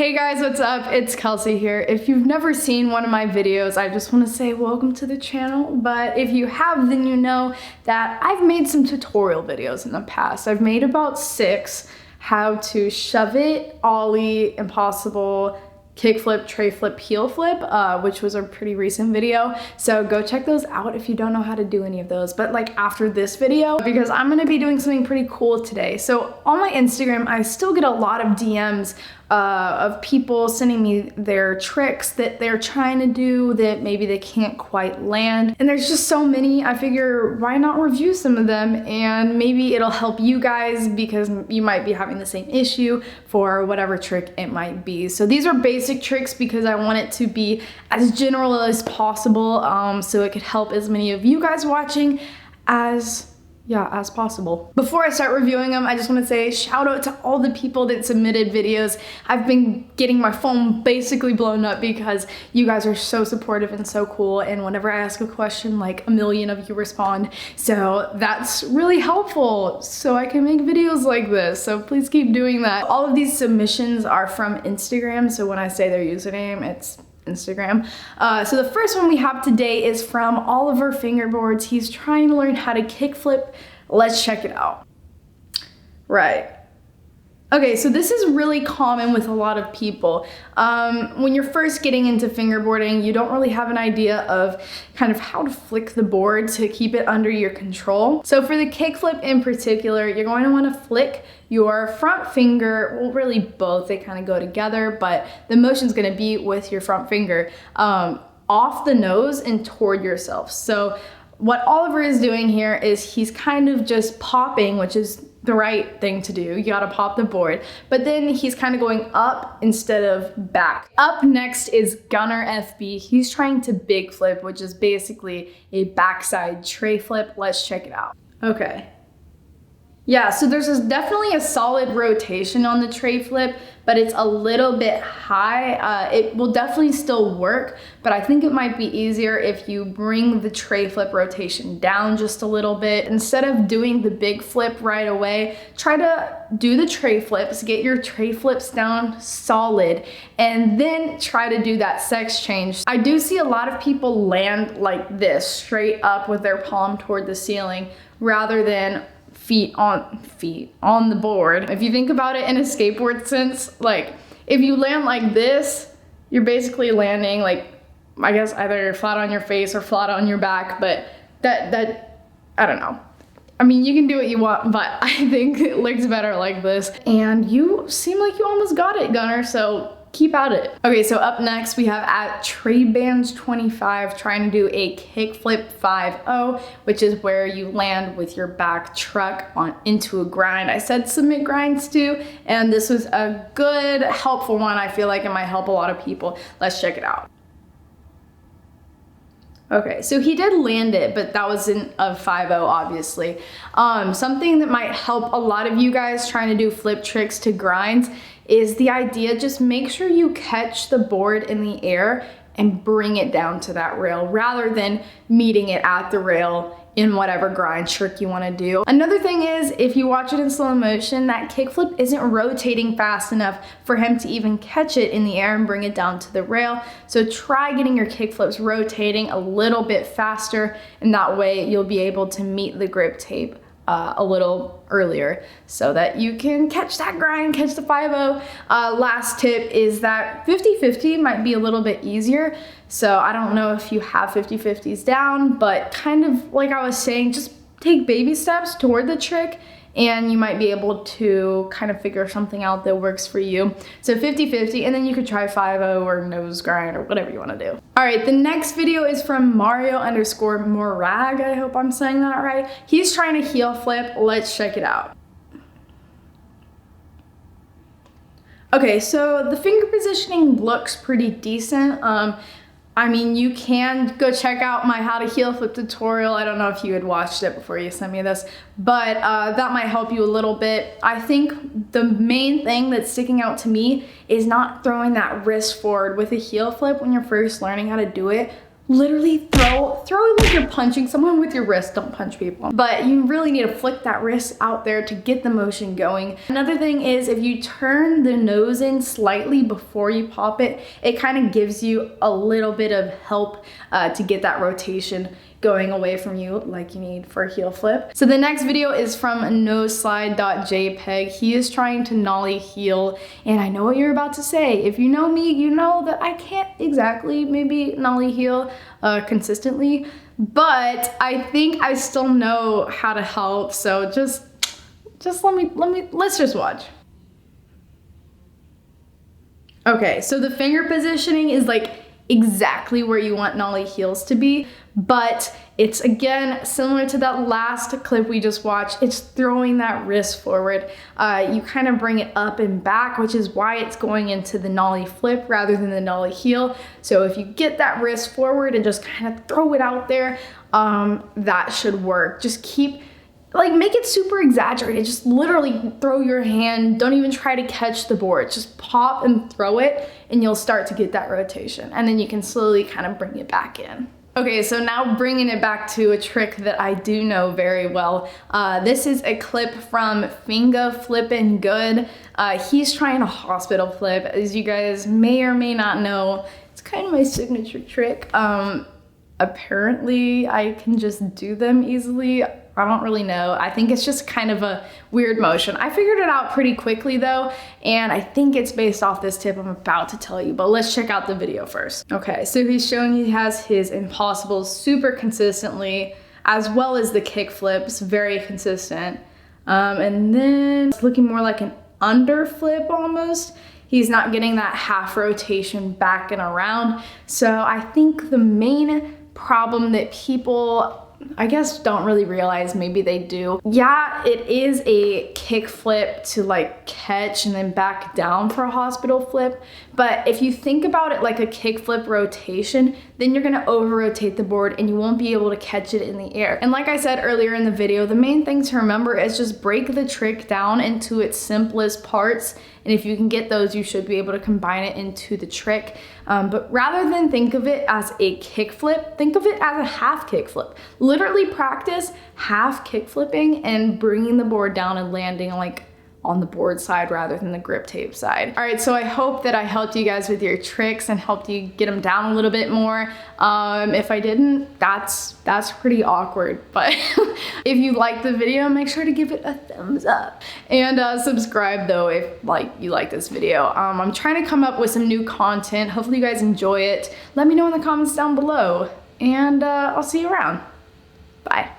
Hey guys, what's up? It's Kelsey here. If you've never seen one of my videos, I just want to say welcome to the channel. But if you have, then you know that I've made some tutorial videos in the past. I've made about 6, how to shove it, ollie, impossible, kickflip, tray flip, heel flip, which was a pretty recent video. So go check those out if you don't know how to do any of those. But like after this video, because I'm gonna be doing something pretty cool today. So on my Instagram, I still get a lot of DMs of people sending me their tricks that they're trying to do that maybe they can't quite land. And there's just so many, I figure why not review some of them, and maybe it'll help you guys because you might be having the same issue for whatever trick it might be. So these are basic tricks because I want it to be as general as possible, so it could help as many of you guys watching as possible. Before I start reviewing them, I just want to say shout out to all the people that submitted videos. I've been getting my phone basically blown up because you guys are so supportive and so cool, and whenever I ask a question, like 1 million of you respond. So that's really helpful so I can make videos like this. So please keep doing that. All of these submissions are from Instagram, so when I say their username, it's Instagram. So the first one we have today is from Oliver Fingerboards. He's trying to learn how to kickflip. Let's check it out. Right. Okay, so this is really common with a lot of people. When you're first getting into fingerboarding, you don't really have an idea of kind of how to flick the board to keep it under your control. So for the kickflip in particular, you're going to want to flick your front finger, well really both, they kind of go together, but the motion's going to be with your front finger off the nose and toward yourself. So what Oliver is doing here is he's kind of just popping, which is the right thing to do. You gotta pop the board. But then he's kind of going up instead of back. Up next is Gunner FB. He's trying to big flip, which is basically a backside tray flip. Let's check it out. Okay. Yeah, so there's definitely a solid rotation on the tray flip, but it's a little bit high. It will definitely still work, but I think it might be easier if you bring the tray flip rotation down just a little bit. Instead of doing the big flip right away, try to do the tray flips, get your tray flips down solid, and then try to do that sex change. I do see a lot of people land like this, straight up with their palm toward the ceiling, rather than feet on the board. If you think about it in a skateboard sense, like if you land like this, you're basically landing like, I guess either flat on your face or flat on your back, but that I don't know. I mean, you can do what you want, but I think it looks better like this. And you seem like you almost got it, Gunner, so keep at it. Okay, so up next we have at TreyBands25 trying to do a kickflip 5-0, which is where you land with your back truck into a grind. I said submit grinds too, and this was a good, helpful one. I feel like it might help a lot of people. Let's check it out. Okay, so he did land it, but that wasn't a 5-0, obviously. Something that might help a lot of you guys trying to do flip tricks to grinds is the idea, just make sure you catch the board in the air and bring it down to that rail rather than meeting it at the rail in whatever grind trick you want to do. Another thing is, if you watch it in slow motion, that kickflip isn't rotating fast enough for him to even catch it in the air and bring it down to the rail. So try getting your kickflips rotating a little bit faster, and that way you'll be able to meet the grip tape a little earlier so that you can catch that grind, catch the 5-0. Last tip is that 50-50 might be a little bit easier. So I don't know if you have 50-50s down, but kind of like I was saying, just take baby steps toward the trick and you might be able to kind of figure something out that works for you. So 50-50, and then you could try 5-0 or nose grind or whatever you want to do. All right, the next video is from Mario_Morag. I hope I'm saying that right. He's trying to heel flip. Let's check it out. Okay, so the finger positioning looks pretty decent. I mean, you can go check out my how to heel flip tutorial. I don't know if you had watched it before you sent me this, but that might help you a little bit. I think the main thing that's sticking out to me is not throwing that wrist forward with a heel flip when you're first learning how to do it. literally throw it like you're punching someone with your wrist. Don't punch people. But you really need to flick that wrist out there to get the motion going. Another thing is if you turn the nose in slightly before you pop it, it kind of gives you a little bit of help to get that rotation going away from you like you need for a heel flip. So the next video is from noslide.jpg. He is trying to nollie heel, and I know what you're about to say. If you know me, you know that I can't exactly maybe nollie heel consistently, but I think I still know how to help. So just let's just watch. Okay, so the finger positioning is like exactly where you want nollie heels to be, but it's again similar to that last clip we just watched. It's throwing that wrist forward. You kind of bring it up and back, which is why it's going into the nollie flip rather than the nollie heel. So if you get that wrist forward and just kind of throw it out there, that should work. Just keep, like, make it super exaggerated. Just literally throw your hand. Don't even try to catch the board. Just pop and throw it, and you'll start to get that rotation. And then you can slowly kind of bring it back in. Okay, so now bringing it back to a trick that I do know very well. This is a clip from Fingerflip Good. He's trying a hospital flip. As you guys may or may not know, it's kind of my signature trick. Apparently I can just do them easily. I don't really know. I think it's just kind of a weird motion. I figured it out pretty quickly though, and I think it's based off this tip I'm about to tell you, but let's check out the video first. Okay, so he's showing he has his impossibles super consistently, as well as the kick flips, very consistent. And then it's looking more like an underflip almost. He's not getting that half rotation back and around. So I think the main problem that people, I guess, don't really realize, maybe they do. Yeah, it is a kick flip to like catch and then back down for a hospital flip. But if you think about it like a kick flip rotation, then you're gonna over rotate the board and you won't be able to catch it in the air. And like I said earlier in the video, the main thing to remember is just break the trick down into its simplest parts. And if you can get those, you should be able to combine it into the trick. But rather than think of it as a kick flip, think of it as a half kick flip. Literally practice half kick flipping and bringing the board down and landing like on the board side rather than the grip tape side. All right, so I hope that I helped you guys with your tricks and helped you get them down a little bit more. If I didn't, that's pretty awkward. But if you liked the video, make sure to give it a thumbs up. And subscribe though if you like this video. I'm trying to come up with some new content. Hopefully you guys enjoy it. Let me know in the comments down below. And I'll see you around. Bye.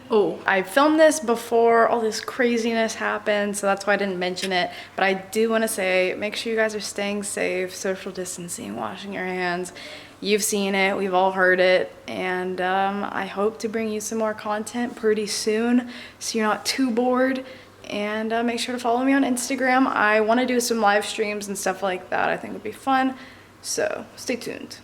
Oh, I filmed this before all this craziness happened, so that's why I didn't mention it. But I do want to say, make sure you guys are staying safe, social distancing, washing your hands. You've seen it, we've all heard it, and I hope to bring you some more content pretty soon so you're not too bored. And make sure to follow me on Instagram. I want to do some live streams and stuff like that. I think would be fun, so stay tuned.